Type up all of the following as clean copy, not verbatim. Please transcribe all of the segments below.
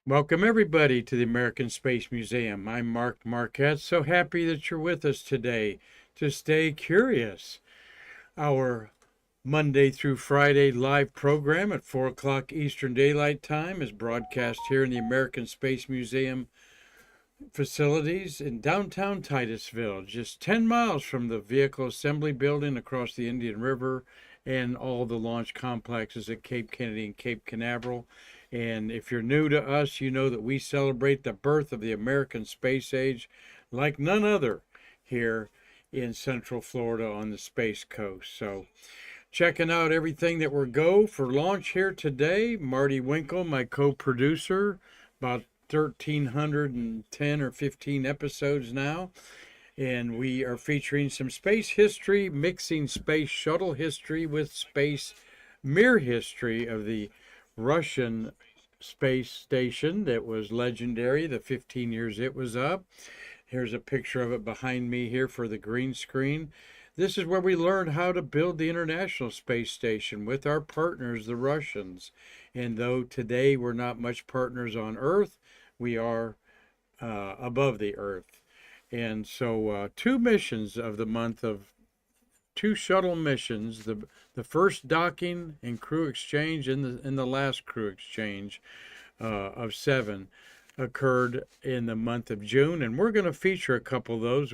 Welcome, everybody, to the American Space Museum. I'm Mark Marquette. So happy that you're with us today to stay curious. Our Monday through Friday live program at 4 o'clock Eastern Daylight Time is broadcast here in the American Space Museum facilities in downtown Titusville, just 10 miles from the Vehicle Assembly Building across the Indian River and all the launch complexes at Cape Kennedy and Cape Canaveral. And if you're new to us, you know that we celebrate the birth of the American space age like none other here in Central Florida on the Space Coast. So, checking out everything that we're go for launch here today. Marty Winkle, my co-producer, about 1,310 or 15 episodes now. And we are featuring some space history, mixing space shuttle history with space MIR history of the Russian space station that was legendary, the 15 years it was up. Here's a picture of it behind me here for the green screen. This is where we learned how to build the International Space Station with our partners, the Russians. And though today we're not much partners on Earth, we are above the Earth. And so two missions of the month of two shuttle missions, the first docking and crew exchange and the last crew exchange of 7 occurred in the month of June, and we're going to feature a couple of those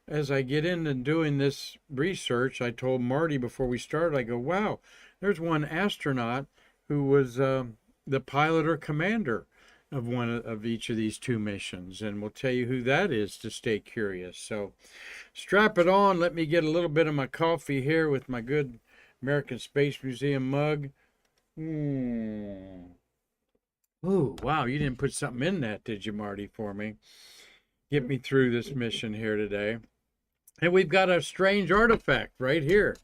as I get into doing this research. I told Marty before we started, I go, wow, there's one astronaut who was the pilot or commander of one of each of these two missions, and we'll tell you who that is to stay curious. So strap it on. Let me get a little bit of my coffee here with my good American Space Museum mug. Ooh, wow, you didn't put something in that, did you, Marty, for me? Get me through this mission here today. And we've got a strange artifact right here.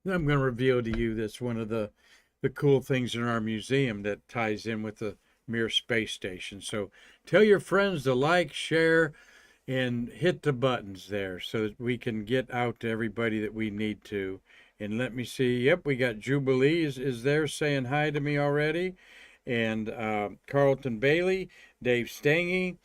I'm going to reveal to you that's one of the cool things in our museum that ties in with the Mir space station. So tell your friends to like, share, and hit the buttons there so that we can get out to everybody that we need to. And let me see. Yep, we got Jubilee is there saying hi to me already. And Carlton Bailey, Dave Stangy,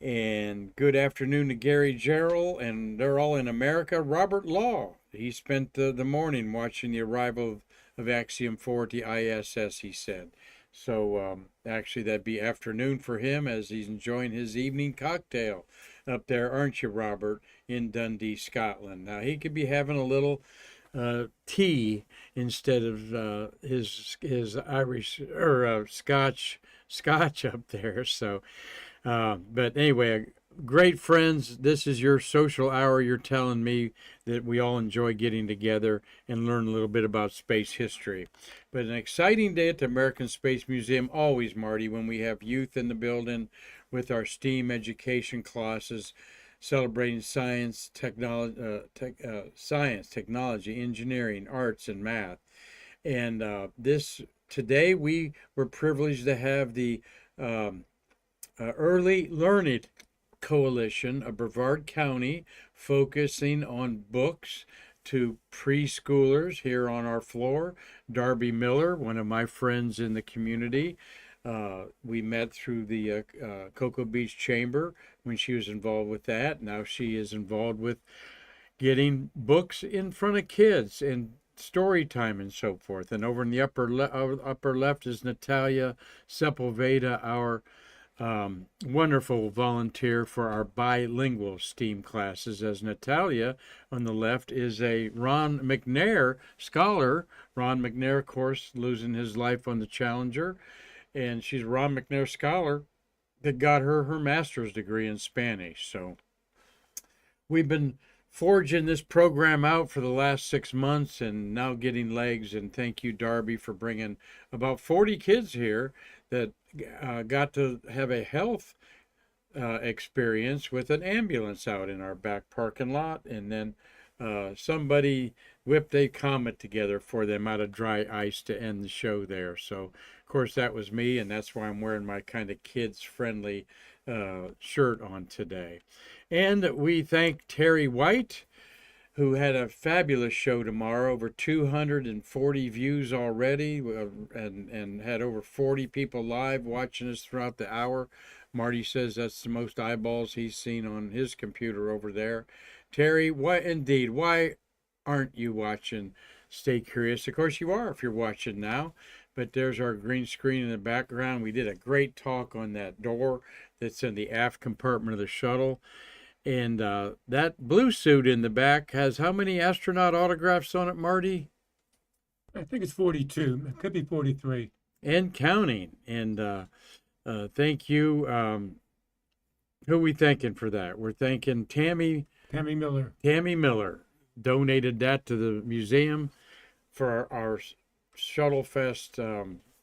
and good afternoon to Gary Gerald, and they're all in America. Robert Law, he spent the morning watching the arrival of Axiom 4 at the ISS, he said. So actually that'd be afternoon for him as he's enjoying his evening cocktail up there, aren't you, Robert, in Dundee, Scotland? Now he could be having a little tea instead of his Irish or Scotch up there. So, but anyway, great friends. This is your social hour. You're telling me that we all enjoy getting together and learn a little bit about space history. But an exciting day at the American Space Museum, always, Marty, when we have youth in the building with our STEAM education classes, celebrating science, technology, engineering, arts, and math. And today we were privileged to have the Early Learning Coalition of Brevard County, focusing on books to preschoolers here on our floor. Darby Miller, one of my friends in the community, we met through the Cocoa Beach Chamber when she was involved with that. Now she is involved with getting books in front of kids and story time and so forth. And over in the upper left is Natalia Sepulveda, our wonderful volunteer for our bilingual STEAM classes, as Natalia on the left is a Ron McNair scholar. Ron McNair, of course, losing his life on the Challenger. And she's a Ron McNair scholar that got her master's degree in Spanish. So we've been forging this program out for the last 6 months and now getting legs. And thank you, Darby, for bringing about 40 kids here that got to have a health experience with an ambulance out in our back parking lot. And then somebody whipped a comet together for them out of dry ice to end the show there. So, of course, that was me, and that's why I'm wearing my kind of kids-friendly shirt on today. And we thank Terry White who had a fabulous show tomorrow, over 240 views already, and had over 40 people live watching us throughout the hour. Marty says that's the most eyeballs he's seen on his computer over there. Terry, why aren't you watching Stay Curious? Of course you are if you're watching now, but there's our green screen in the background. We did a great talk on that door that's in the aft compartment of the shuttle. And that blue suit in the back has how many astronaut autographs on it, Marty? I think it's 42. It could be 43. And counting. And thank you. Who are we thanking for that? We're thanking Tammy Miller. Tammy Miller donated that to the museum for our Shuttle Fest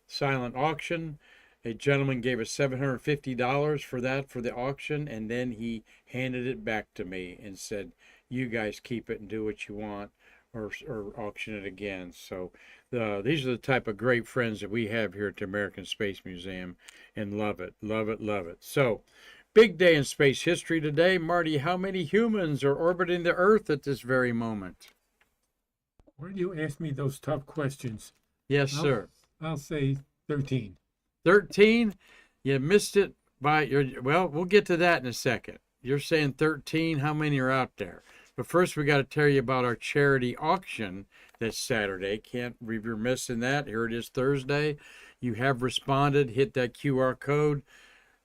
silent auction. A gentleman gave us $750 for that for the auction, and then he handed it back to me and said, you guys keep it and do what you want, or auction it again. So these are the type of great friends that we have here at the American Space Museum, and love it, love it, love it. So big day in space history today. Marty, how many humans are orbiting the Earth at this very moment? Why do you ask me those tough questions? Yes, sir. I'll say 13. 13? You missed it by well, we'll get to that in a second. You're saying 13. How many are out there? But first, we got to tell you about our charity auction that's Saturday. Can't be remiss in that. Here it is Thursday. You have responded. Hit that QR code.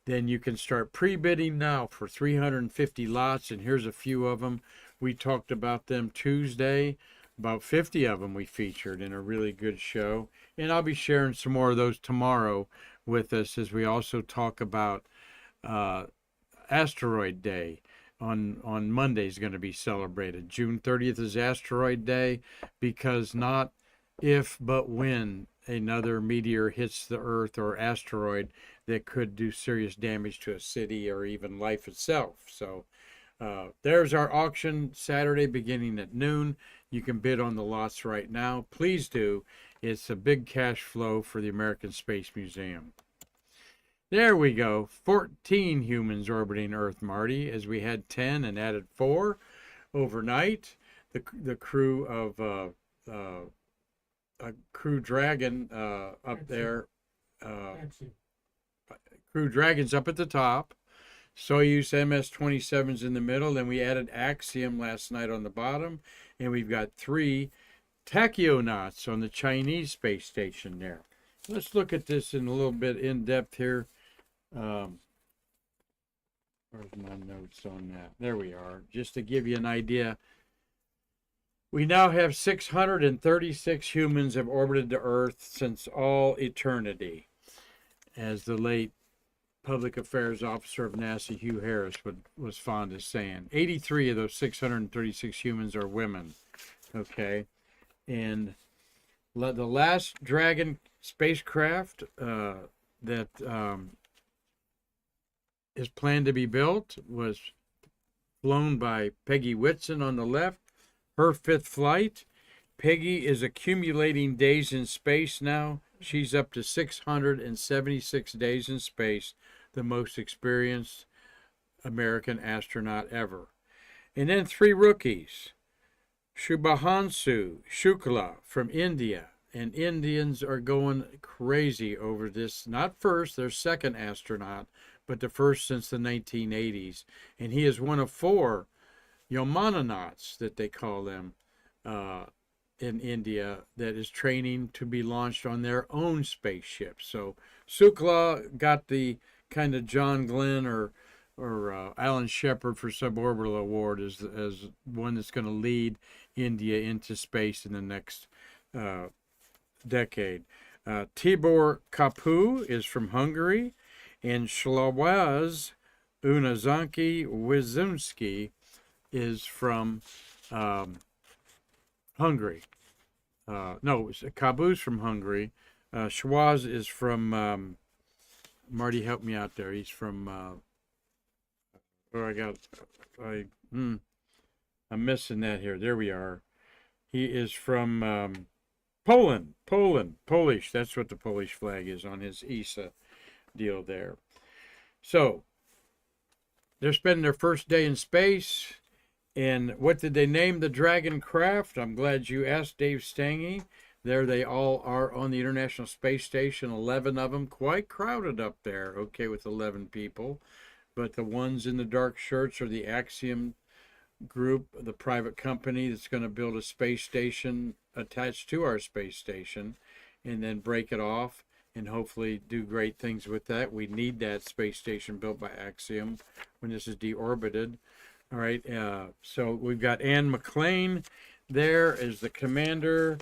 Then you can start pre-bidding now for 350 lots, and here's a few of them. We talked about them Tuesday. About 50 of them we featured in a really good show. And I'll be sharing some more of those tomorrow with us as we also talk about Asteroid Day. On Monday is going to be celebrated. June 30th is Asteroid Day because not if but when another meteor hits the Earth or asteroid that could do serious damage to a city or even life itself. So there's our auction Saturday beginning at noon. You can bid on the lots right now. Please do. It's a big cash flow for the American Space Museum. There we go. 14 humans orbiting Earth, Marty, as we had 10 and added 4 overnight. The crew of a Crew Dragon up there. Crew Dragon's up at the top. Soyuz MS-27's in the middle. Then we added Axiom last night on the bottom. And we've got 3 tachionauts on the Chinese space station there. Let's look at this in a little bit in depth here. Where's my notes on that? There we are. Just to give you an idea. We now have 636 humans have orbited the Earth since all eternity, as the late public affairs officer of NASA, Hugh Harris, was fond of saying. 83 of those 636 humans are women. Okay. And the last Dragon spacecraft that is planned to be built was flown by Peggy Whitson on the left. Her 5th flight. Peggy is accumulating days in space now. She's up to 676 days in space, the most experienced American astronaut ever. And then 3 rookies. Shubhanshu Shukla from India. And Indians are going crazy over this. Not first, their second astronaut, but the first since the 1980s. And he is one of 4 Yamanonauts, that they call them, in India, that is training to be launched on their own spaceship. So Shukla got the kind of John Glenn or Alan Shepard for Suborbital Award as one that's going to lead India into space in the next decade. Tibor Kapu is from Hungary, and Szlawaz Unazanki Wizunski is from Hungary. No, Kabu's from Hungary. Schwaz is from, Marty, help me out there. He's from, I'm missing that here. There we are. He is from Poland. Polish. That's what the Polish flag is on his ESA deal there. So, they're spending their first day in space. And what did they name the Dragon craft? I'm glad you asked, Dave Stange. There they all are on the International Space Station, 11 of them, quite crowded up there, okay, with 11 people. But the ones in the dark shirts are the Axiom Group, the private company that's going to build a space station attached to our space station and then break it off and hopefully do great things with that. We need that space station built by Axiom when this is deorbited. All right, so we've got Anne McLean there as the commander.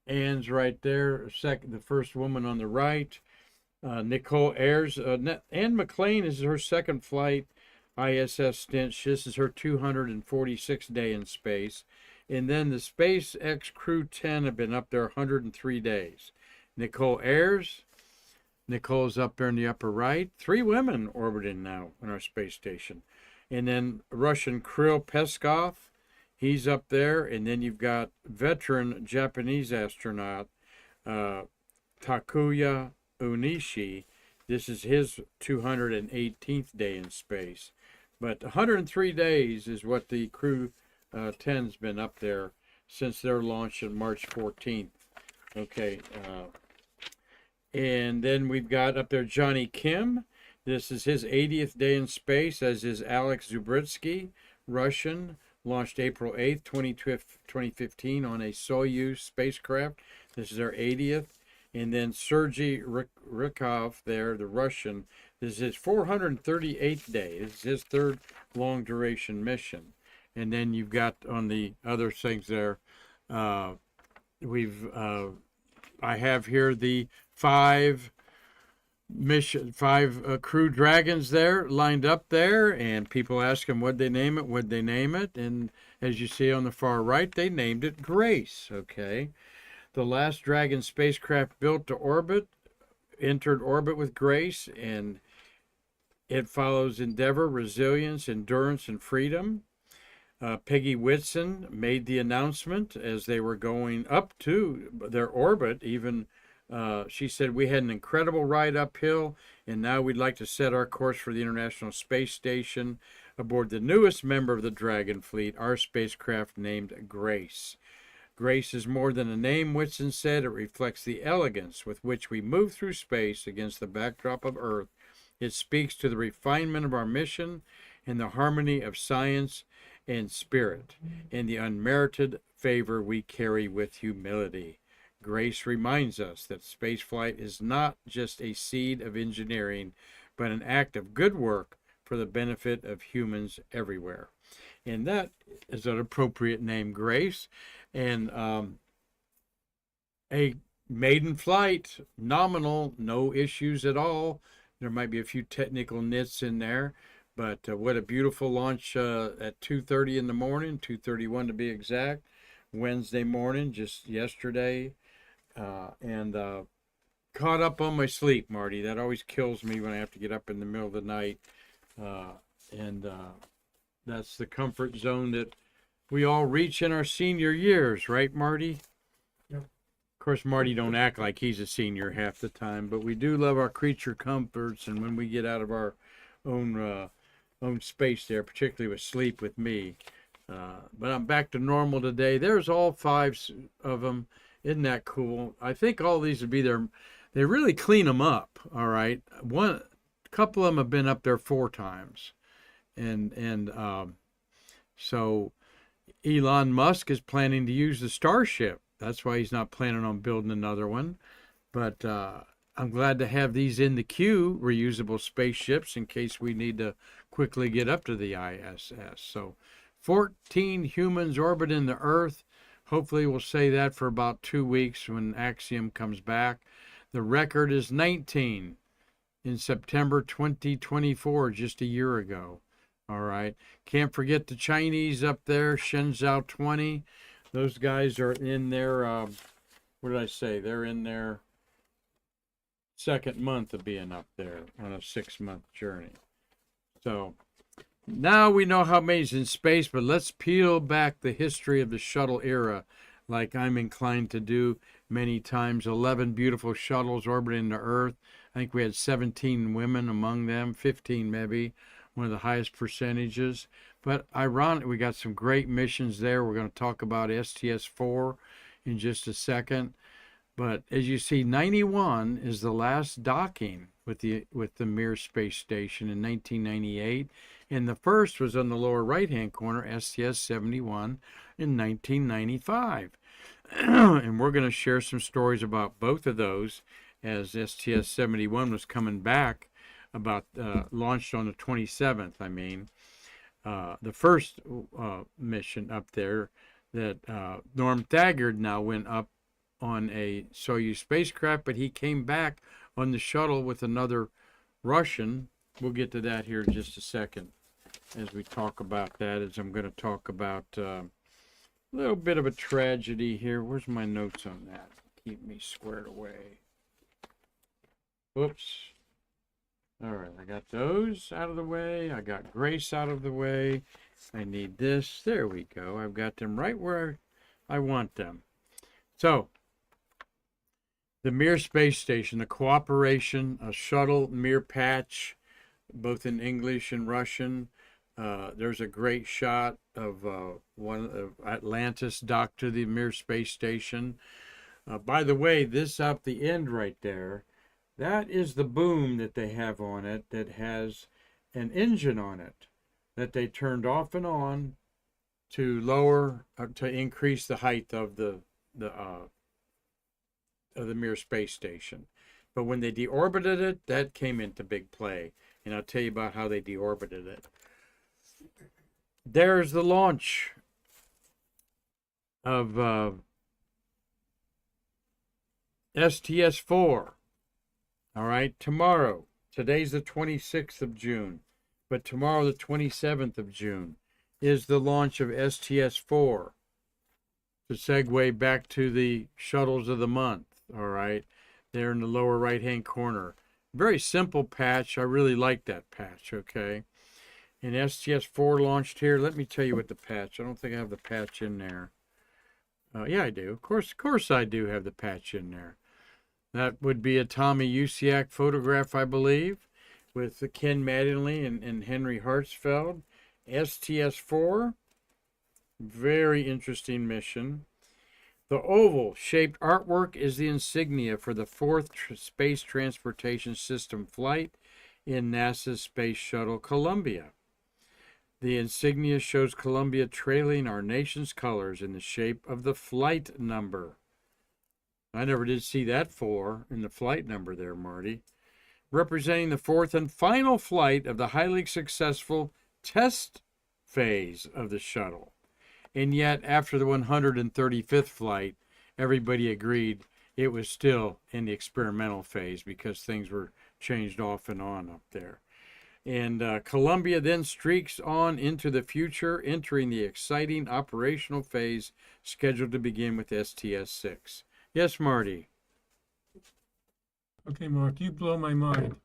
Anne's right there, the first woman on the right. Nicole Ayers. Anne McLean is her second flight ISS stint. This is her 246th day in space. And then the SpaceX Crew 10 have been up there 103 days. Nicole Ayers. Nicole's up there in the upper right. 3 women orbiting now on our space station. And then Russian Kirill Peskov. He's up there, and then you've got veteran Japanese astronaut Takuya Onishi. This is his 218th day in space. But 103 days is what the Crew 10's been up there since their launch on March 14th. Okay. And then we've got up there Johnny Kim. This is his 80th day in space, as is Alex Zubritsky, Russian. Launched April 8th, 2015 on a Soyuz spacecraft. This is their 80th. And then Sergei Rykov there, the Russian. This is his 438th day. This is his third long-duration mission. And then you've got on the other things there, I have here the 5 Crew Dragons there lined up there, and people ask them would they name it, and as you see on the far right, they named it Grace. Okay, the last Dragon spacecraft built to orbit entered orbit with Grace, and it follows endeavor, resilience, endurance, and freedom. Peggy Whitson made the announcement as they were going up to their orbit. Even she said, we had an incredible ride uphill, and now we'd like to set our course for the International Space Station aboard the newest member of the Dragon fleet, our spacecraft named Grace. Grace is more than a name, Whitson said. It reflects the elegance with which we move through space against the backdrop of Earth. It speaks to the refinement of our mission and the harmony of science and spirit, and the unmerited favor we carry with humility. Grace reminds us that spaceflight is not just a seed of engineering, but an act of good work for the benefit of humans everywhere. And that is an appropriate name, Grace. And a maiden flight, nominal, no issues at all. There might be a few technical nits in there, but what a beautiful launch at 2:30 in the morning, 2:31 to be exact, Wednesday morning, just yesterday. And caught up on my sleep, Marty. That always kills me when I have to get up in the middle of the night. And that's the comfort zone that we all reach in our senior years, right, Marty? Yep. Of course, Marty don't act like he's a senior half the time, but we do love our creature comforts, and when we get out of our own space there, particularly with sleep with me. But I'm back to normal today. There's all 5 of them. Isn't that cool? I think all these would be there. They really clean them up, all right? A couple of them have been up there 4 times. And so Elon Musk is planning to use the Starship. That's why he's not planning on building another one. But I'm glad to have these in the queue, reusable spaceships, in case we need to quickly get up to the ISS. So 14 humans orbiting the Earth. Hopefully we'll say that for about 2 weeks when Axiom comes back. The record is 19 in September 2024, just a year ago. All right. Can't forget the Chinese up there, Shenzhou 20. Those guys are in their, what did I say? They're in their 2nd month of being up there on a 6-month journey. So now we know how many's in space, but let's peel back the history of the shuttle era, like I'm inclined to do many times. 11 beautiful shuttles orbiting the Earth. I think we had 17 women among them, 15 maybe, one of the highest percentages. But ironic, we got some great missions there. We're going to talk about STS-4 in just a second. But as you see, 91 is the last docking with the Mir space station in 1998, and the first was on the lower right-hand corner, STS-71, in 1995. And we're going to share some stories about both of those as STS-71 was coming back, about launched on the 27th. The first mission up there that Norm Thagard now went up on a Soyuz spacecraft, but he came back on the shuttle with another Russian. We'll get to that here in just a second as we talk about that, as I'm going to talk about a little bit of a tragedy here. Where's my notes on that? Keep me squared away. Whoops. All right, I got those out of the way. I got Grace out of the way. I need this. There we go. I've got them right where I want them. So, the Mir space station, the cooperation, a shuttle Mir patch, both in English and Russian. There's a great shot of one of Atlantis docked to the Mir space station. By the way, this up the end right there, that is the boom that they have on it that has an engine on it that they turned off and on to lower, to increase the height of the Mir space station. But when they deorbited it, that came into big play. And I'll tell you about how they deorbited it. There's the launch of STS-4. All right, tomorrow. Today's the 26th of June. But tomorrow, the 27th of June, is the launch of STS-4. To segue back to the shuttles of the month. All right, there in the lower right-hand corner. Very simple patch. I really like that patch, okay? And STS-4 launched here. Let me tell you what the patch. I don't think I have the patch in there. Yeah, I do. Of course I do have the patch in there. That would be a Tommy Usiak photograph, I believe, with Ken Mattingly and Henry Hartsfeld. STS-4, very interesting mission. The oval-shaped artwork is the insignia for the fourth Space Transportation System flight in NASA's Space Shuttle Columbia. The insignia shows Columbia trailing our nation's colors in the shape of the flight number. I never did see that 4 in the flight number there, Marty. Representing the fourth and final flight of the highly successful test phase of the shuttle. And yet, after the 135th flight, everybody agreed it was still in the experimental phase because things were changed off and on up there. And Columbia then streaks on into the future, entering the exciting operational phase scheduled to begin with STS-6. Yes, Marty? Okay, Mark, you blow my mind.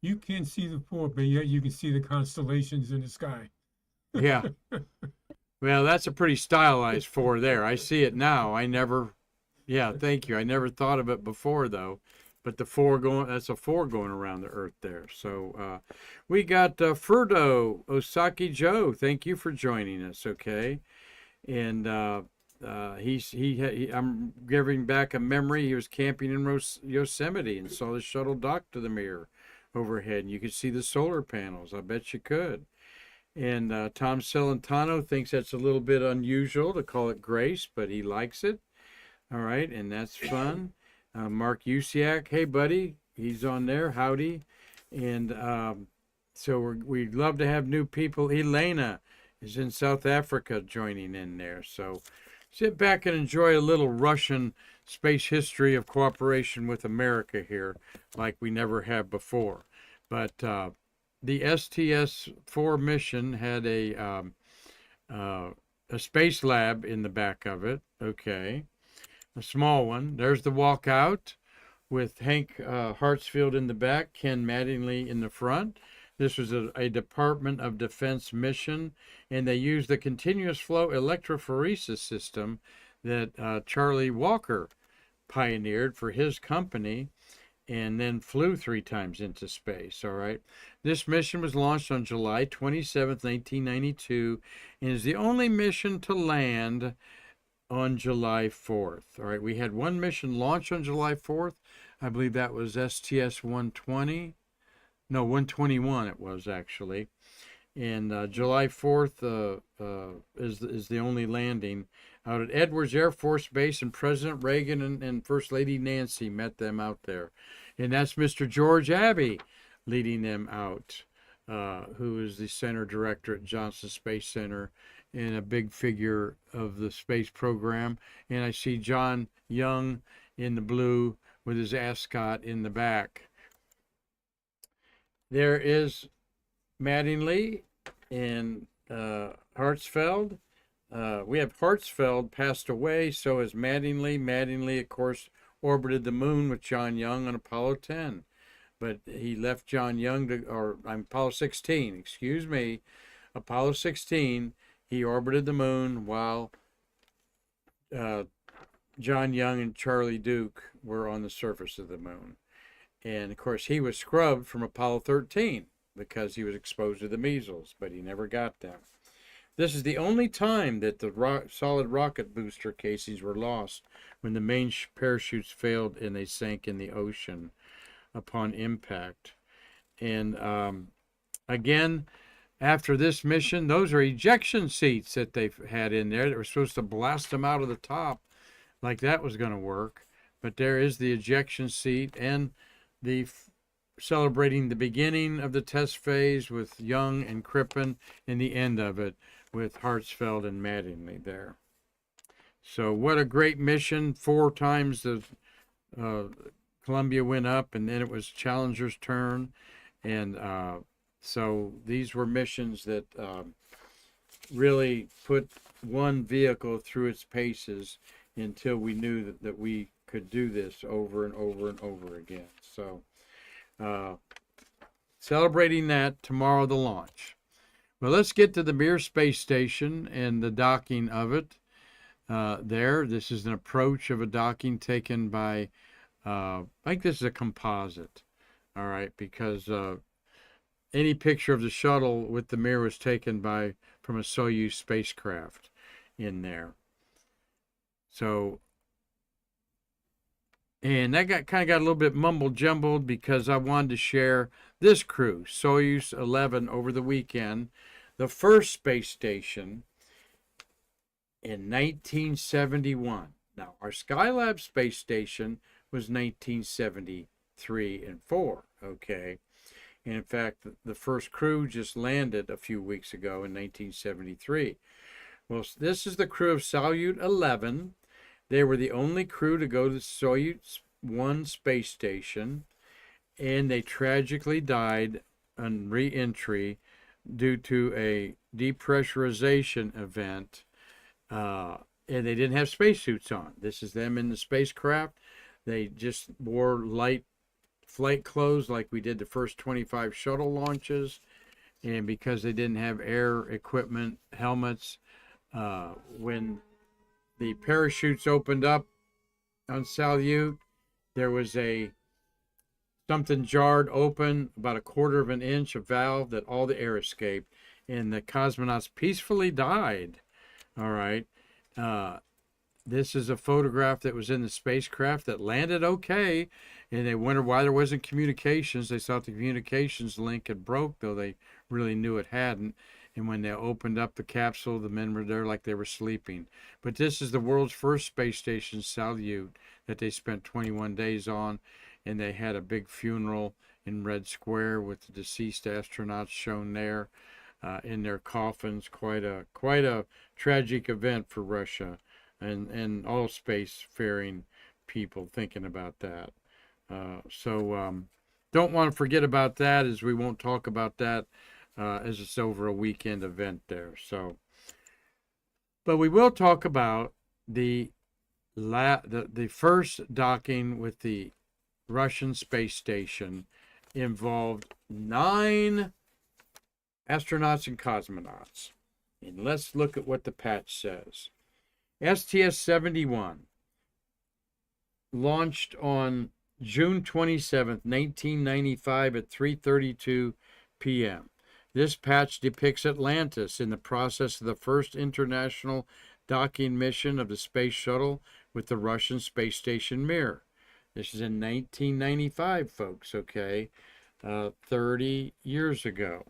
You can't see the 4, but yet you can see the constellations in the sky. Yeah. Well, that's a pretty stylized 4 there. I see it now. Yeah, thank you. I never thought of it before, though. But that's a 4 going around the Earth there. So we got Furdo Osaki Joe. Thank you for joining us, okay? And I'm giving back a memory. He was camping in Yosemite and saw the shuttle dock to the Mir overhead. And you could see the solar panels. I bet you could. And Tom Celentano thinks that's a little bit unusual to call it Grace, but he likes it. All right, and that's fun. Mark Usiak, hey, buddy. He's on there. Howdy. And so we'd love to have new people. Elena is in South Africa joining in there. So sit back and enjoy a little Russian space history of cooperation with America here like we never have before. But the STS-4 mission had a space lab in the back of it. Okay, a small one. There's the walkout with Hank Hartsfield in the back, Ken Mattingly in the front. This was a Department of Defense mission, and they used the continuous flow electrophoresis system that Charlie Walker pioneered for his company. and then flew 3 times into space. All right. This mission was launched on July 27th, 1992, and is the only mission to land on July 4th. All right. We had one mission launch on July 4th. I believe that was STS 120. No, 121 it was actually. And July 4th is the only landing out at Edwards Air Force Base, and President Reagan and First Lady Nancy met them out there. And that's Mr. George Abbey leading them out, who is the center director at Johnson Space Center and a big figure of the space program. And I see John Young in the blue with his ascot in the back. There is Mattingly and Hartsfield. We have Hartsfield passed away, so is Mattingly. Mattingly, of course, orbited the moon with John Young on Apollo 10. But he left John Young Apollo 16, excuse me. Apollo 16, he orbited the moon while John Young and Charlie Duke were on the surface of the moon. And of course, he was scrubbed from Apollo 13 because he was exposed to the measles, but he never got them. This is the only time that the solid rocket booster casings were lost, when the main parachutes failed and they sank in the ocean upon impact. And again, after this mission, those are ejection seats that they've had in there that were supposed to blast them out of the top, like that was going to work. But there is the ejection seat, and the celebrating the beginning of the test phase with Young and Crippen, and the end of it with Hartsfield and Mattingly there. So what a great mission. 4 times the Columbia went up, and then it was Challenger's turn. And so these were missions that really put one vehicle through its paces until we knew that we could do this over and over and over again. So celebrating that tomorrow, the launch. Well, let's get to the Mir space station and the docking of it. This is an approach of a docking taken by, I think this is a composite, all right, because any picture of the shuttle with the Mir was taken from a Soyuz spacecraft in there. So, and that kind of got a little bit mumble jumbled because I wanted to share this crew, Soyuz 11, over the weekend, the first space station in 1971. Now, our Skylab space station was 1973 and 4, okay? And in fact, the first crew just landed a few weeks ago in 1973. Well, this is the crew of Salyut 11. They were the only crew to go to Soyuz 1 space station, and they tragically died on re-entry due to a depressurization event, and they didn't have spacesuits on. This is them in the spacecraft. They just wore light flight clothes like we did the first 25 shuttle launches, and because they didn't have air equipment, helmets, when the parachutes opened up on Salyut, there was something jarred open about 1/4 of an inch, a valve that all the air escaped, and the cosmonauts peacefully died. All right. This is a photograph that was in the spacecraft that landed okay, and they wondered why there wasn't communications. They thought the communications link had broke, though they really knew it hadn't. And when they opened up the capsule, the men were there like they were sleeping. But this is the world's first space station, Salyut, that they spent 21 days on, and they had a big funeral in Red Square with the deceased astronauts shown there in their coffins. Quite a tragic event for Russia and all spacefaring people thinking about that. Don't want to forget about that, as we won't talk about that as it's over a weekend event there. So, but we will talk about the first docking with the Russian space station. Involved 9 astronauts and cosmonauts. And let's look at what the patch says. STS-71 launched on June 27th, 1995 at 3:32 p.m. This patch depicts Atlantis in the process of the first international docking mission of the space shuttle with the Russian space station Mir. This is in 1995, folks, okay? 30 years ago.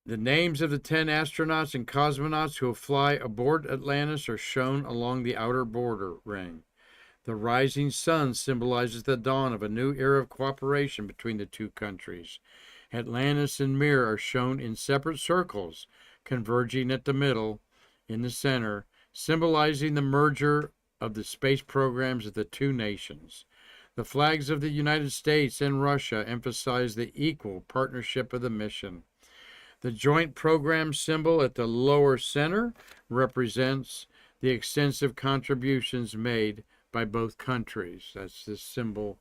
The names of the 10 astronauts and cosmonauts who will fly aboard Atlantis are shown along the outer border ring. The rising sun symbolizes the dawn of a new era of cooperation between the two countries. Atlantis and Mir are shown in separate circles, converging at the middle, in the center, symbolizing the merger of the space programs of the two nations. The flags of the United States and Russia emphasize the equal partnership of the mission. The joint program symbol at the lower center represents the extensive contributions made by both countries. That's this symbol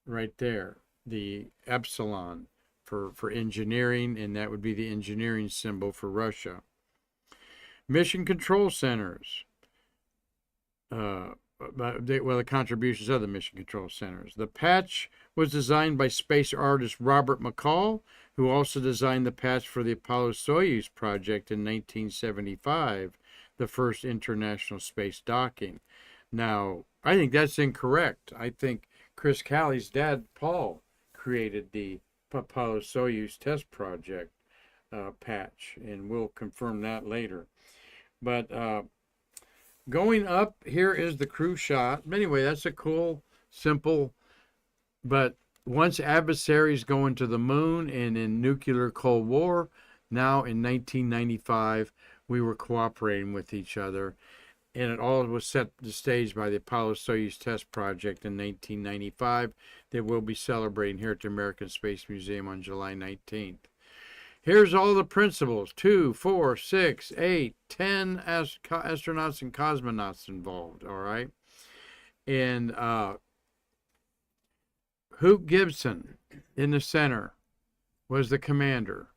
right there, the epsilon for engineering, and that would be the engineering symbol for Russia. Mission control centers. The contributions of the mission control centers. The patch was designed by space artist Robert McCall, who also designed the patch for the Apollo-Soyuz project in 1975, the first international space docking. Now, I think that's incorrect. I think Chris Callie's dad, Paul, created the Apollo-Soyuz test project patch, and we'll confirm that later. But going up, here is the crew shot. Anyway, that's a cool, simple, but once adversaries go into the moon and in nuclear Cold War, now in 1995, we were cooperating with each other. And it all was set the stage by the Apollo-Soyuz test project in 1995 that we'll be celebrating here at the American Space Museum on July 19th. Here's all the principals: 2, 4, 6, 8, 10 astronauts and cosmonauts involved, all right? And Hoot Gibson in the center was the commander,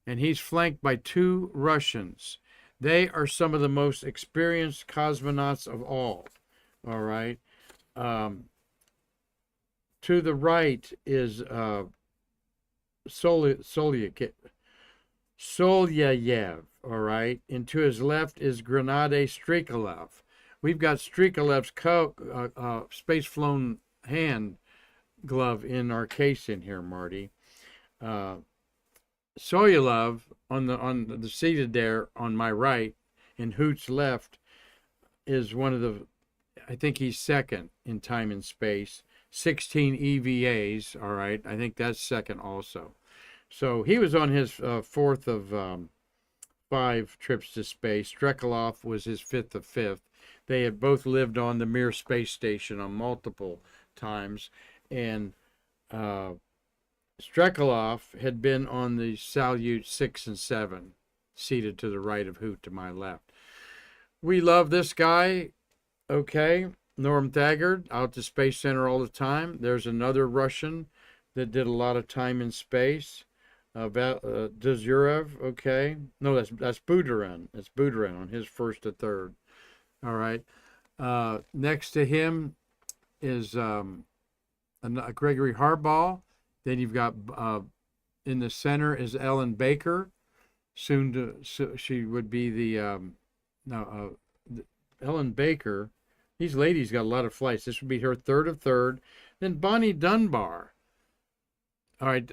and he's flanked by 2 Russians. They are some of the most experienced cosmonauts of all right? To the right is Solyayev, all right? And to his left is Grenade Strikalev. We've got Strikalev's space-flown hand glove in our case in here, Marty. Soyalev on the seated there on my right, and Hoot's left, is one of the, I think he's second in time and space, 16 EVAs, all right? I think that's second also. So he was on his 4th of 5 trips to space. Strekalov was his 5th of 5th. They had both lived on the Mir space station on multiple times, and Strekalov had been on the Salyut 6 and 7, seated to the right of Hoot to my left. We love this guy, okay? Norm Thagard, out to Space Center all the time. There's another Russian that did a lot of time in space. Dozurev, okay? No, that's Budarin. That's Budarin on his 1st to 3rd. All right. Next to him is Gregory Harbaugh. Then you've got in the center is Ellen Baker. She would be the Ellen Baker. These ladies got a lot of flights. This would be her 3rd of 3rd. Then Bonnie Dunbar. All right.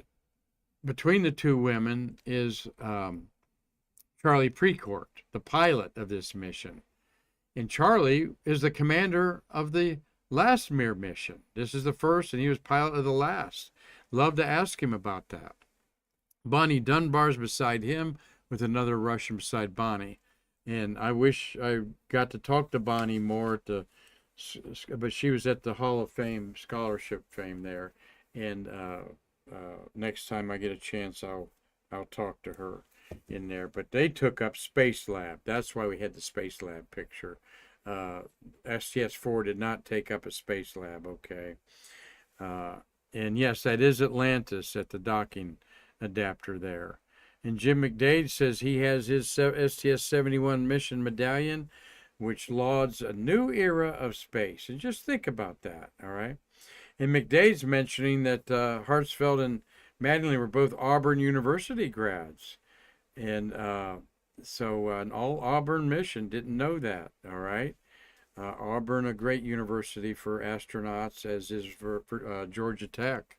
Between the 2 women is Charlie Precourt, the pilot of this mission. And Charlie is the commander of the last Mir mission. This is the first, and he was pilot of the last. Love to ask him about that. Bonnie Dunbar's beside him with another Russian beside Bonnie. And I wish I got to talk to Bonnie more, but she was at the Hall of Fame, Scholarship Fame there. And next time I get a chance, I'll talk to her in there. But they took up Space Lab. That's why we had the Space Lab picture. STS-4 did not take up a Space Lab, okay? And yes, that is Atlantis at the docking adapter there. And Jim McDade says he has his STS-71 mission medallion which lauds a new era of space. And just think about that, all right? And McDade's mentioning that Hartsfield and Mattingly were both Auburn University grads. And so an all Auburn mission, didn't know that, all right? Auburn, a great university for astronauts, as is for Georgia Tech.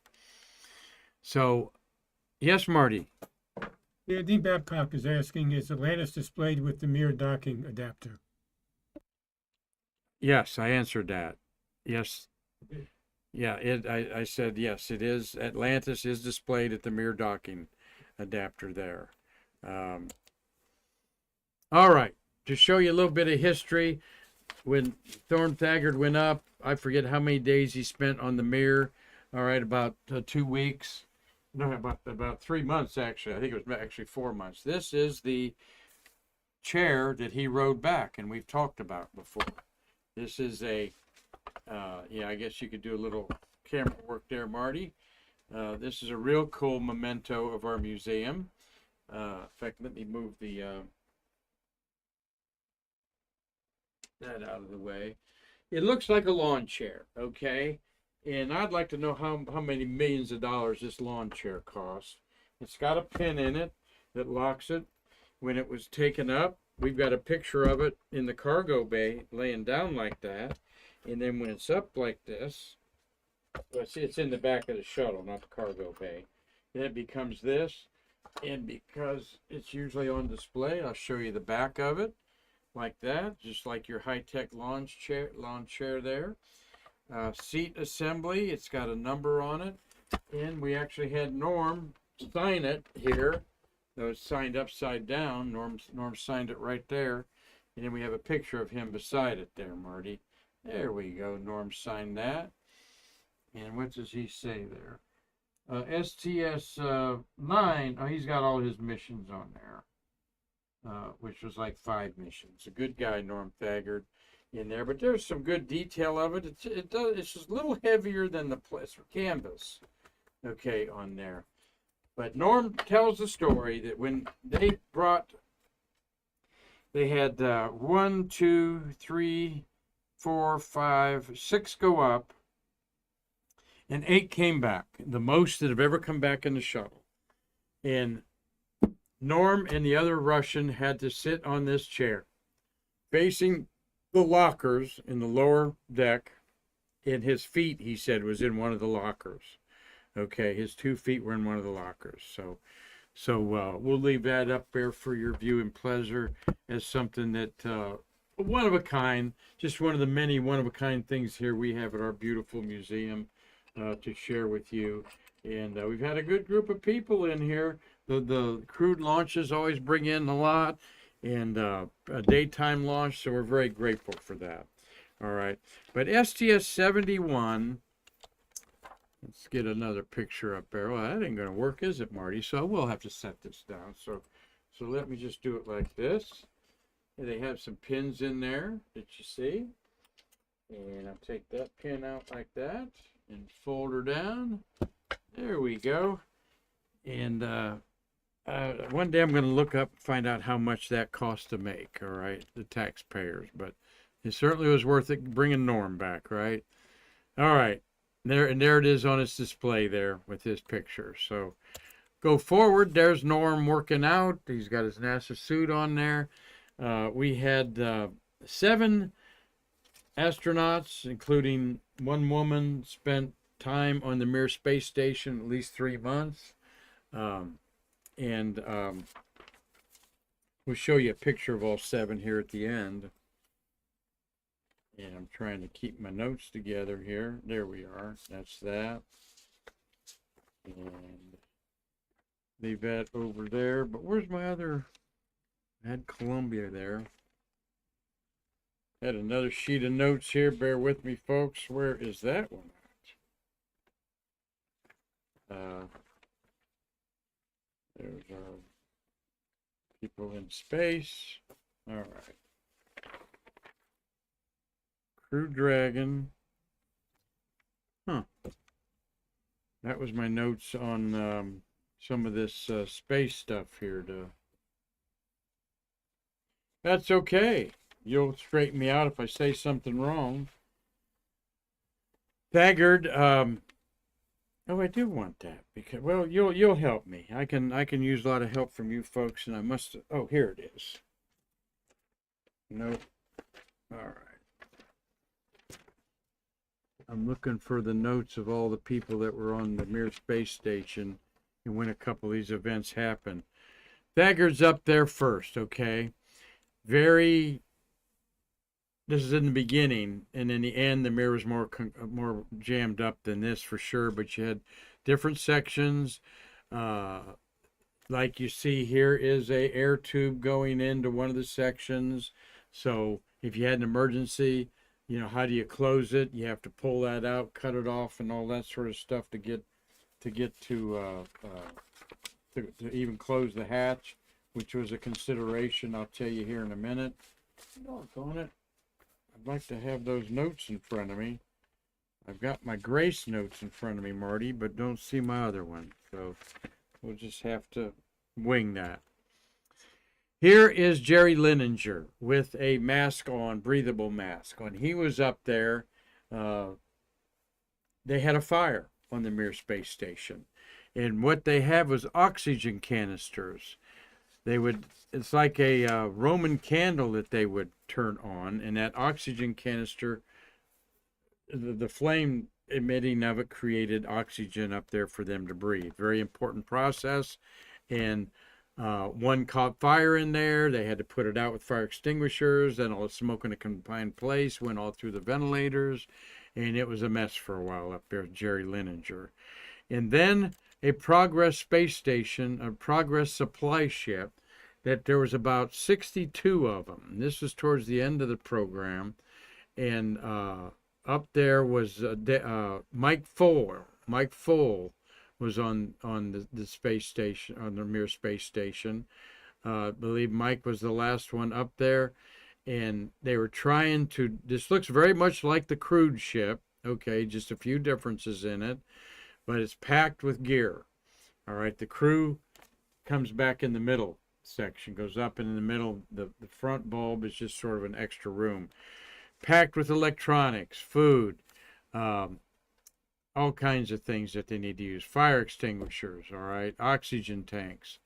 So, yes, Marty. Yeah, Dean Babcock is asking, is Atlantis displayed with the MIR docking adapter? Yes, I answered that. Yes. Yeah, I said yes, it is. Atlantis is displayed at the MIR docking adapter there. All right, to show you a little bit of history, when Norm Thagard went up, I forget how many days he spent on the MIR. All right, about 2 weeks. No, about 3 months actually. I think it was actually 4 months. This is the chair that he rode back, and we've talked about before. This is a, yeah, I guess you could do a little camera work there, Marty. This is a real cool memento of our museum. In fact, let me move the that out of the way. It looks like a lawn chair, okay? And I'd like to know how many millions of dollars this lawn chair cost. It's got a pin in it that locks it. When it was taken up, we've got a picture of it in the cargo bay laying down like that. And then when it's up like this, well, see, it's in the back of the shuttle, not the cargo bay. Then it becomes this. And because it's usually on display, I'll show you the back of it like that, just like your high-tech lawn chair there. Seat assembly, it's got a number on it. And we actually had Norm sign it here. Though it's signed upside down. Norm signed it right there. And then we have a picture of him beside it there, Marty. There we go. Norm signed that. And what does he say there? STS 9, oh, he's got all his missions on there, which was like 5 missions. A good guy, Norm Thagard, in there. But there's some good detail of it. It's just a little heavier than the canvas, okay, on there. But Norm tells the story that when they had 1, 2, 3, 4, 5, 6 go up, and 8 came back, the most that have ever come back in the shuttle. And Norm and the other Russian had to sit on this chair, facing the lockers in the lower deck, and his feet, he said, was in one of the lockers. Okay, his 2 feet were in one of the lockers. So we'll leave that up there for your viewing pleasure as something that one of a kind, just one of the many one of a kind things here we have at our beautiful museum to share with you. And we've had a good group of people in here. The crewed launches always bring in a lot, and a daytime launch, so we're very grateful for that. All right, but STS-71. Let's get another picture up there. Well, that ain't going to work, is it, Marty? So we'll have to set this down. So let me just do it like this. And they have some pins in there that you see. And I'll take that pin out like that and fold her down. There we go. And one day I'm going to look up and find out how much that costs to make, all right, the taxpayers. But it certainly was worth it bringing Norm back, right? All right. There it is on its display there with his picture. So go forward. There's Norm working out. He's got his NASA suit on there. We had 7 astronauts, including 1 woman, spent time on the Mir space station, at least 3 months. We'll show you a picture of all 7 here at the end. And I'm trying to keep my notes together here. There we are. That's that. And leave that over there. But where's my other? I had Columbia there. Had another sheet of notes here. Bear with me, folks. Where is that one at? There's our people in space. All right. Crew Dragon. Huh. That was my notes on some of this space stuff here. That's okay. you'll straighten me out if I say something wrong. Thagard, oh, I do want that because, well, you'll help me. I can use a lot of help from you folks, and I must. Oh, here it is. Nope. All right. I'm looking for the notes of all the people that were on the Mir space station and when a couple of these events happened. Thagard's up there first, okay? This is in the beginning, and in the end, the Mir was more jammed up than this for sure, but you had different sections. Like you see here is a air tube going into one of the sections. So if you had an emergency, how do you close it? You have to pull that out, cut it off, and all that sort of stuff to get to even close the hatch, which was a consideration. I'll tell you here in a minute. Doggone it. I'd like to have those notes in front of me. I've got my Grace notes in front of me, Marty, but don't see my other one. So we'll just have to wing that. Here is Jerry Lininger with a mask on, breathable mask on. He was up there. They had a fire on the Mir space station. And what they had was oxygen canisters. It's like a Roman candle that they would turn on, and that oxygen canister, the flame emitting of it created oxygen up there for them to breathe. Very important process. And one caught fire in there. They had to put it out with fire extinguishers. Then all the smoke in a confined place went all through the ventilators, and it was a mess for a while up there with Jerry Lininger. And then a Progress space station, a Progress supply ship, that there was about 62 of them. This was towards the end of the program, and up there was Mike Foale. Mike Foale was on the space station, on the Mir space station. I believe Mike was the last one up there, and they were trying to. This looks very much like the crude ship. Okay, just a few differences in it, but it's packed with gear. All right, the crew comes back in the middle section, goes up, and in the middle, the front bulb is just sort of an extra room, packed with electronics, food, all kinds of things that they need to use, fire extinguishers, all right, oxygen tanks,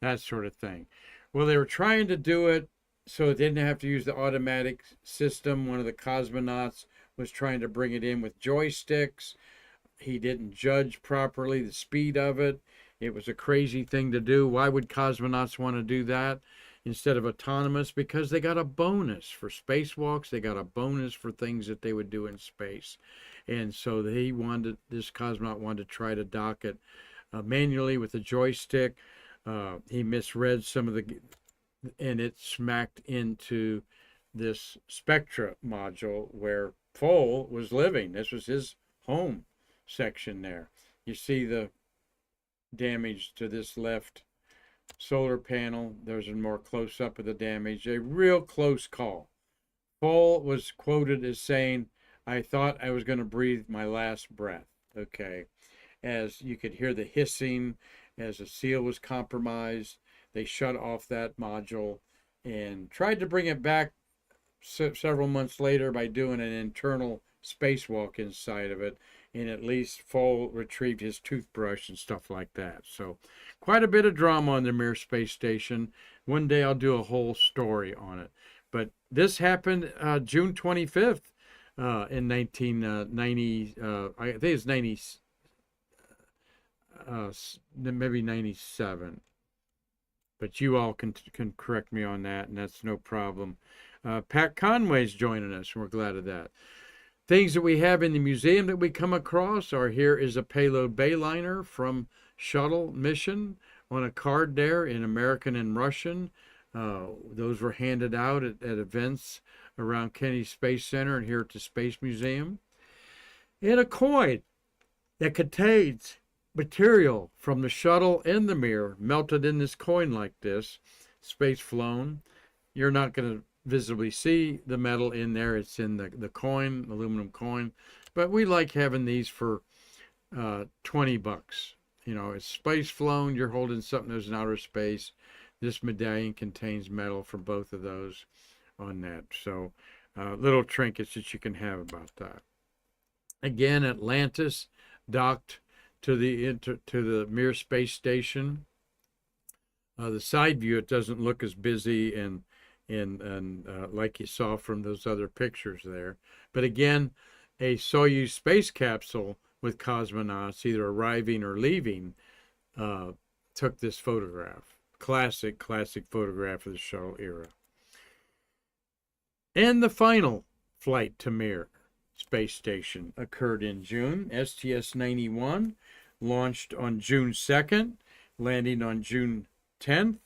that sort of thing. Well, they were trying to do it so they didn't have to use the automatic system. One of the cosmonauts was trying to bring it in with joysticks. He didn't judge properly the speed of it. It was a crazy thing to do. Why would cosmonauts want to do that instead of autonomous? Because they got a bonus for spacewalks. They got a bonus for things that they would do in space. And so this cosmonaut wanted to try to dock it manually with a joystick. He misread some of and it smacked into this Spectra module where Foale was living. This was his home section there. You see the damage to this left solar panel. There's a more close-up of the damage. A real close call. Foale was quoted as saying, "I thought I was going to breathe my last breath." Okay. As you could hear the hissing as the seal was compromised, they shut off that module and tried to bring it back several months later by doing an internal spacewalk inside of it, and at least Foale retrieved his toothbrush and stuff like that. So quite a bit of drama on the Mir space station. One day I'll do a whole story on it. But this happened June 25th in 1990. I think it's 90, maybe 97. But you all can correct me on that, and that's no problem. Pat Conway's joining us, and we're glad of that. Things that we have in the museum that we come across are here is a payload bayliner from Shuttle mission on a card there in American and Russian. Those were handed out at events around Kennedy Space Center and here at the Space Museum. And a coin that contains material from the shuttle and the Mir melted in this coin like this, space flown. You're not going to visibly see the metal in there. It's in the coin, aluminum coin. But we like having these for $20. It's space flown. You're holding something that's in outer space. This medallion contains metal from both of those. on that. So little trinkets that you can have about that. Again, Atlantis docked to the Mir space station. The side view, it doesn't look as busy and like you saw from those other pictures there. But again, a Soyuz space capsule with cosmonauts either arriving or leaving took this photograph. Classic photograph of the shuttle era. And the final flight to Mir space station occurred in June. STS-91 launched on June 2nd, landing on June 10th.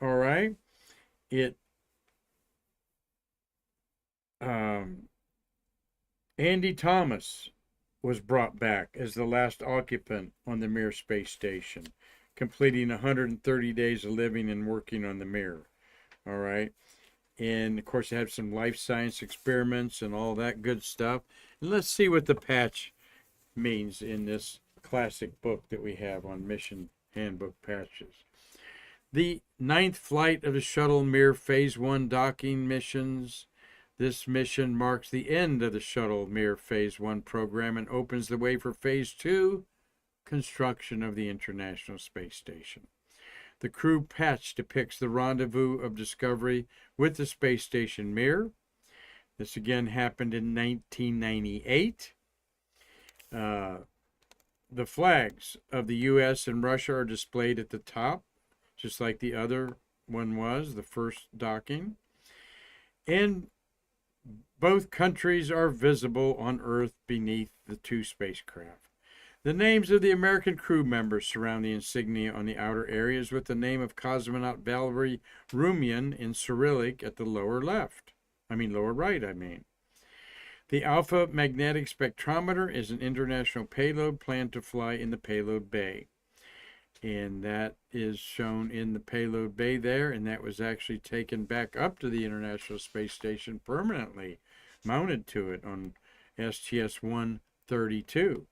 All right. Andy Thomas was brought back as the last occupant on the Mir space station, completing 130 days of living and working on the Mir. All right. And of course, they had some life science experiments and all that good stuff. And let's see what the patch means in this classic book that we have on mission handbook patches. The 9th flight of the Shuttle Mir Phase 1 docking missions. This mission marks the end of the Shuttle Mir Phase 1 program and opens the way for Phase 2, construction of the International Space Station. The crew patch depicts the rendezvous of Discovery with the space station Mir. This again happened in 1998. The flags of the U.S. and Russia are displayed at the top, just like the other one was, the first docking. And both countries are visible on Earth beneath the two spacecraft. The names of the American crew members surround the insignia on the outer areas, with the name of cosmonaut Valery Rumyan in Cyrillic at the lower right. The Alpha Magnetic Spectrometer is an international payload planned to fly in the payload bay. And that is shown in the payload bay there, and that was actually taken back up to the International Space Station permanently, mounted to it on STS-132.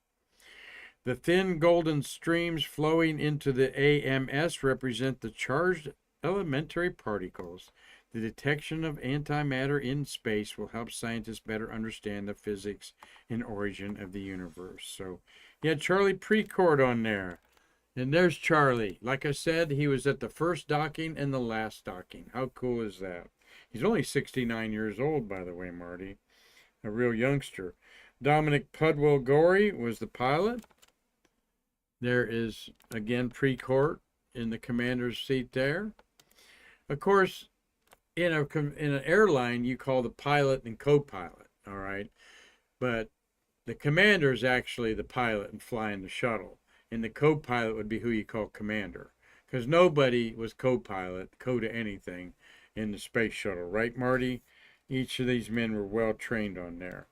The thin golden streams flowing into the AMS represent the charged elementary particles. The detection of antimatter in space will help scientists better understand the physics and origin of the universe. So you had Charlie Precourt on there. And there's Charlie. Like I said, he was at the first docking and the last docking. How cool is that? He's only 69 years old, by the way, Marty. A real youngster. Dominic Pudwell-Gorey was the pilot. There is, again, Precourt in the commander's seat there. Of course, in an airline, you call the pilot and co-pilot, all right? But the commander is actually the pilot and flying the shuttle. And the co-pilot would be who you call commander. Because nobody was co-pilot, to anything, in the space shuttle. Right, Marty? Each of these men were well trained on there.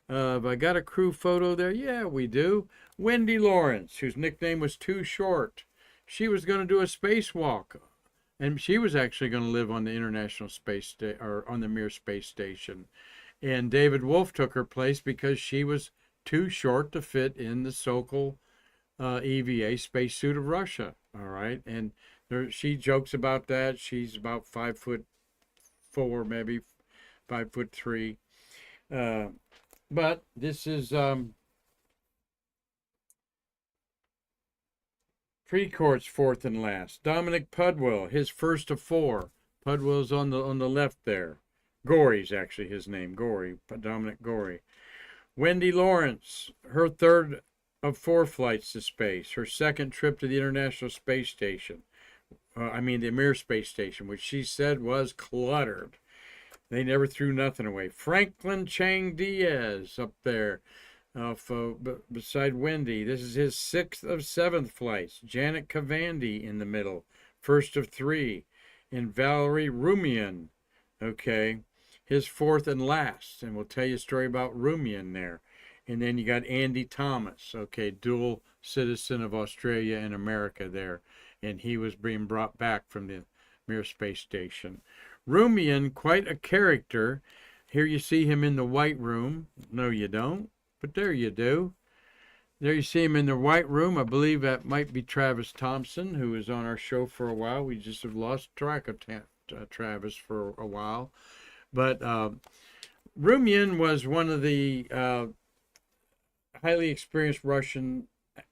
Have I got a crew photo there? Yeah, we do. Wendy Lawrence, whose nickname was Too Short. She was going to do a spacewalk. And she was actually going to live on the International Space or on the Mir space station. And David Wolf took her place because she was too short to fit in the Sokol EVA spacesuit of Russia. All right. And she jokes about that. She's about 5'4", maybe 5'3". But this is Precourt's fourth and last. Dominic Pudwell, his first of four. Pudwell's on the left there. Gorey's actually his name, Gorey, Dominic Gorey. Wendy Lawrence, her third of 4 flights to space. Her second trip to the International Space Station. The Mir Space Station, which she said was cluttered. They never threw nothing away. Franklin Chang Diaz up there beside Wendy. This is his 6th of 7th flights. Janet Kavandi in the middle, first of 3. And Valery Rumyan, okay, his 4th and last. And we'll tell you a story about Rumyan there. And then you got Andy Thomas, okay, dual citizen of Australia and America there. And he was being brought back from the Mir Space Station. Rumyan, quite a character. Here you see him in the White Room. No, you don't, but there you do. There you see him in the White Room. I believe that might be Travis Thompson, who was on our show for a while. We just have lost track of Travis for a while. But Rumyan was one of the highly experienced Russian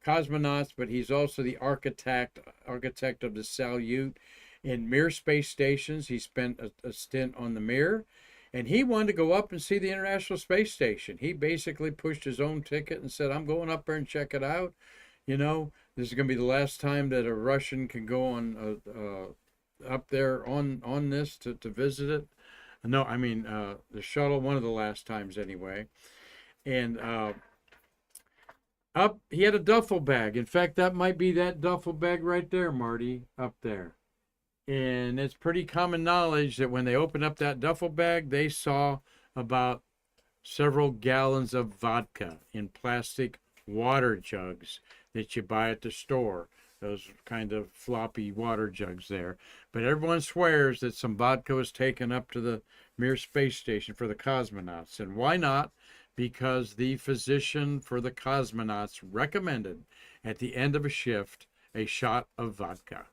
cosmonauts, but he's also the architect of the Salyut and Mir space stations. He spent a stint on the Mir, and he wanted to go up and see the International Space Station. He basically pushed his own ticket and said, "I'm going up there and check it out. You know, this is going to be the last time that a Russian can go on up there on this to visit it." No, I mean the shuttle. One of the last times, anyway. And up, he had a duffel bag. In fact, that might be that duffel bag right there, Marty, up there. And it's pretty common knowledge that when they opened up that duffel bag, they saw about several gallons of vodka in plastic water jugs that you buy at the store. Those kind of floppy water jugs there. But everyone swears that some vodka was taken up to the Mir space station for the cosmonauts. And why not? Because the physician for the cosmonauts recommended at the end of a shift a shot of vodka,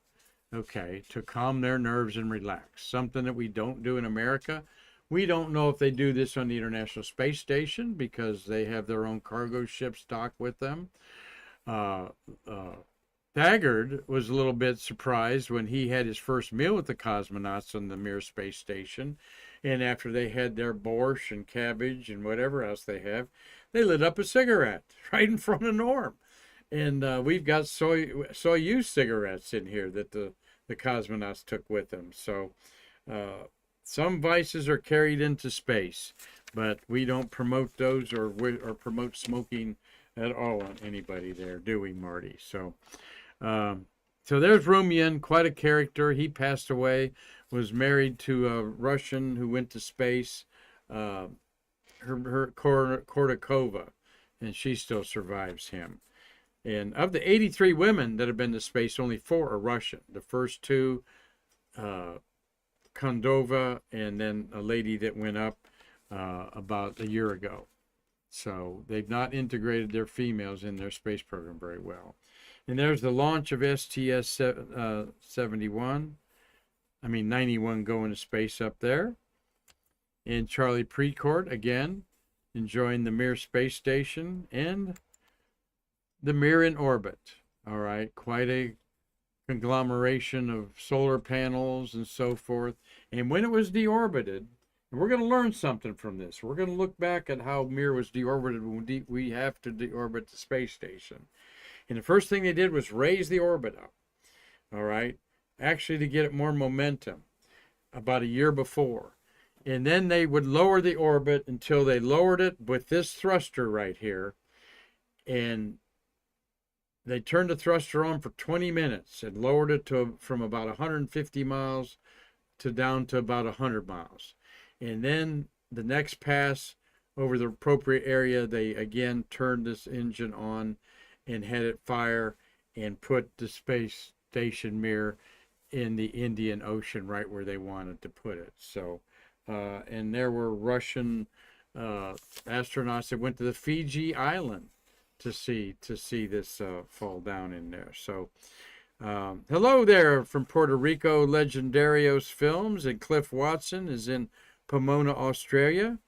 okay, to calm their nerves and relax. Something that we don't do in America. We don't know if they do this on the International Space Station because they have their own cargo ships docked with them. Thagard was a little bit surprised when he had his first meal with the cosmonauts on the Mir space station. And after they had their borscht and cabbage and whatever else they have, they lit up a cigarette right in front of Norm. And we've got Soyuz cigarettes in here that the cosmonauts took with them. So some vices are carried into space, but we don't promote those or promote smoking at all on anybody there, do we, Marty? So there's Rumyan, quite a character. He passed away, was married to a Russian who went to space, her Kordakova, and she still survives him. And of the 83 women that have been to space, only 4 are Russian. The first 2, Kondova, and then a lady that went up about a year ago. So they've not integrated their females in their space program very well. And there's the launch of STS-91. 91 going to space up there. And Charlie Precourt, again, enjoying the Mir space station and the Mir in orbit. All right, quite a conglomeration of solar panels and so forth. And when it was deorbited, and we're going to learn something from this. We're going to look back at how Mir was deorbited when we have to deorbit the space station. And the first thing they did was raise the orbit up. All right, actually to get it more momentum about a year before. And then they would lower the orbit until they lowered it with this thruster right here. And they turned the thruster on for 20 minutes and lowered it from about 150 miles to down to about 100 miles. And then the next pass over the appropriate area, they again turned this engine on and had it fire and put the space station Mir in the Indian Ocean right where they wanted to put it. So, and there were Russian astronauts that went to the Fiji Island to see this fall down in there. So, hello there from Puerto Rico, Legendarios Films, and Cliff Watson is in Pomona, Australia.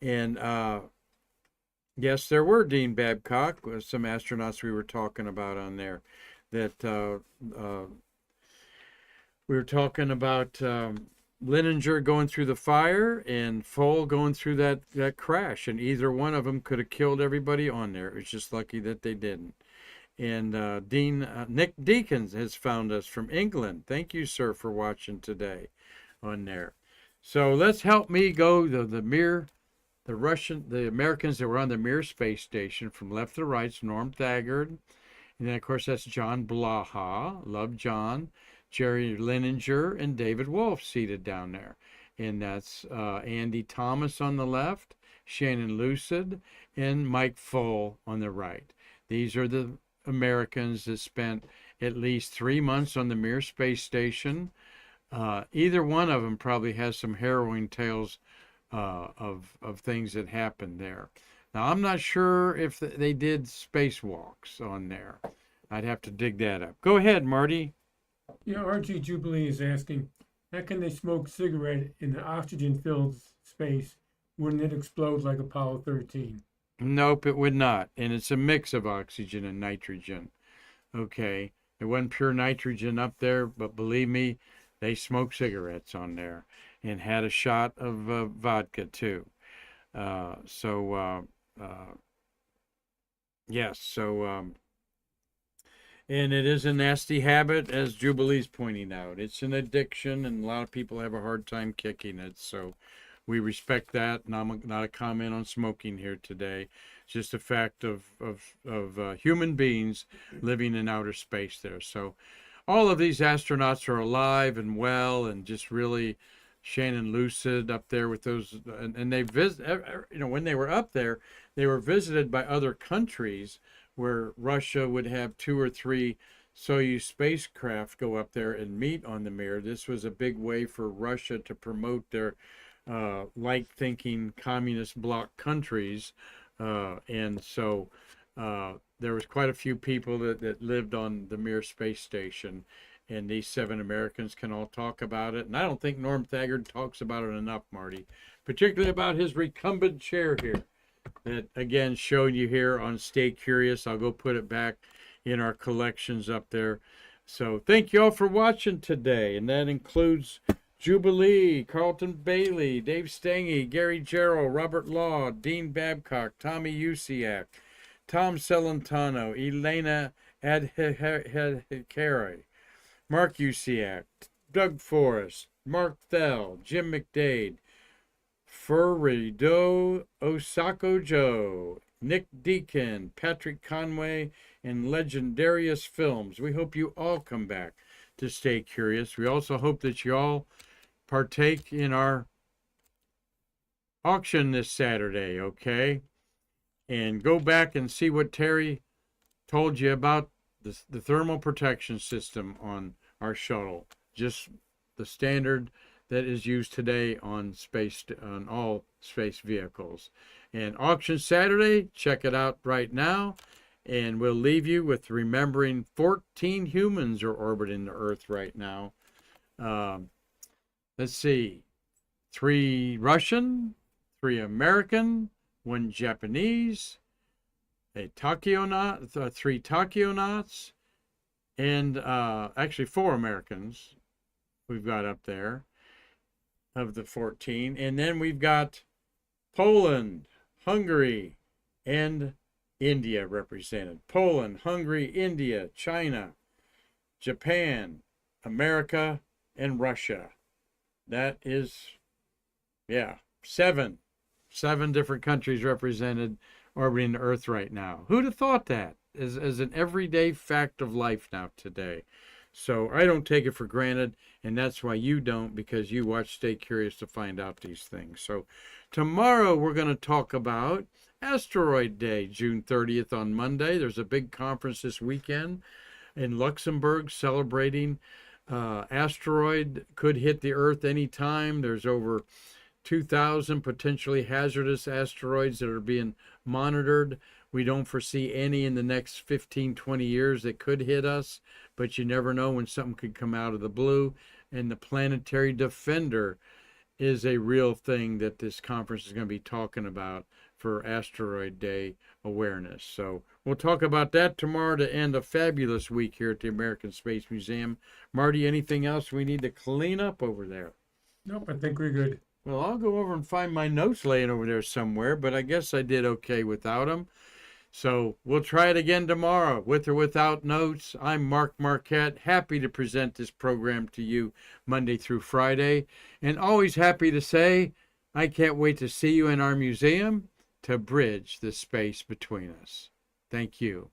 And yes, there were Dean Babcock, some astronauts we were talking about on there. That we were talking about Lininger going through the fire and Foale going through that crash, and either one of them could have killed everybody on there. It was just lucky that they didn't. And Nick Deacons has found us from England. Thank you, sir, for watching today on there. So let's help me go to the Mir, the Americans that were on the Mir space station from left to right. Norm Thagard. And then, of course, that's John Blaha. Love John. Jerry Lininger and David Wolf seated down there. And that's Andy Thomas on the left, Shannon Lucid, and Mike Foale on the right. These are the Americans that spent at least 3 months on the Mir space station. Either one of them probably has some harrowing tales of things that happened there. Now, I'm not sure if they did spacewalks on there. I'd have to dig that up. Go ahead, Marty. Yeah, RG Jubilee is asking, How can they smoke cigarette in the oxygen-filled space? Wouldn't it explode like Apollo 13? Nope, it would not. And it's a mix of oxygen and nitrogen. Okay. There wasn't pure nitrogen up there, but believe me, they smoked cigarettes on there and had a shot of vodka too. Uh, so, uh, uh, yes, so, and it is a nasty habit, as Jubilee's pointing out. It's an addiction, and a lot of people have a hard time kicking it. So we respect that. Not a comment on smoking here today. It's just a fact of human beings living in outer space there. So all of these astronauts are alive and well and just really Shannon lucid up there with those. And they when they were up there, they were visited by other countries where Russia would have 2 or 3 Soyuz spacecraft go up there and meet on the Mir. This was a big way for Russia to promote their like-thinking communist bloc countries. And so there was quite a few people that lived on the Mir space station. And these 7 Americans can all talk about it. And I don't think Norm Thagard talks about it enough, Marty, particularly about his recumbent chair here. That again showed you here on Stay Curious. I'll go put it back in our collections up there. So thank you all for watching today, and that includes Jubilee, Carlton Bailey, Dave Stange, Gary Gerald, Robert Law, Dean Babcock, Tommy Usiak, Tom Celentano, Elena Adhikari, Mark Usiak, Doug Forrest, Mark Thell, Jim McDade, Furido Osako Joe, Nick Deacon, Patrick Conway, and Legendarius Films. We hope you all come back to Stay Curious. We also hope that you all partake in our auction this Saturday, okay? And go back and see what Terry told you about the thermal protection system on our shuttle. Just the standard that is used today on all space vehicles. And auction Saturday, check it out right now. And we'll leave you with remembering 14 humans are orbiting the Earth right now. Let's see, 3 Russian, 3 American, 1 Japanese, a tachyonaut, 3 tachionauts, and actually 4 Americans we've got up there of the 14. And then we've got Poland, Hungary, and India represented. Poland, Hungary, India, China, Japan, America, and Russia. That is, 7 different countries represented orbiting the Earth right now. Who'd have thought that as an everyday fact of life now today? So I don't take it for granted, and that's why you don't, because you watch Stay Curious to find out these things. So tomorrow we're going to talk about Asteroid Day, June 30th on Monday. There's a big conference this weekend in Luxembourg celebrating asteroid could hit the Earth anytime. There's over 2,000 potentially hazardous asteroids that are being monitored. We don't foresee any in the next 15, 20 years that could hit us, but you never know when something could come out of the blue. And the Planetary Defender is a real thing that this conference is going to be talking about for Asteroid Day awareness. So we'll talk about that tomorrow to end a fabulous week here at the American Space Museum. Marty, anything else we need to clean up over there? Nope, I think we're good. Well, I'll go over and find my notes laying over there somewhere, but I guess I did okay without them. So we'll try it again tomorrow, with or without notes. I'm Mark Marquette, happy to present this program to you Monday through Friday, and always happy to say I can't wait to see you in our museum to bridge the space between us. Thank you.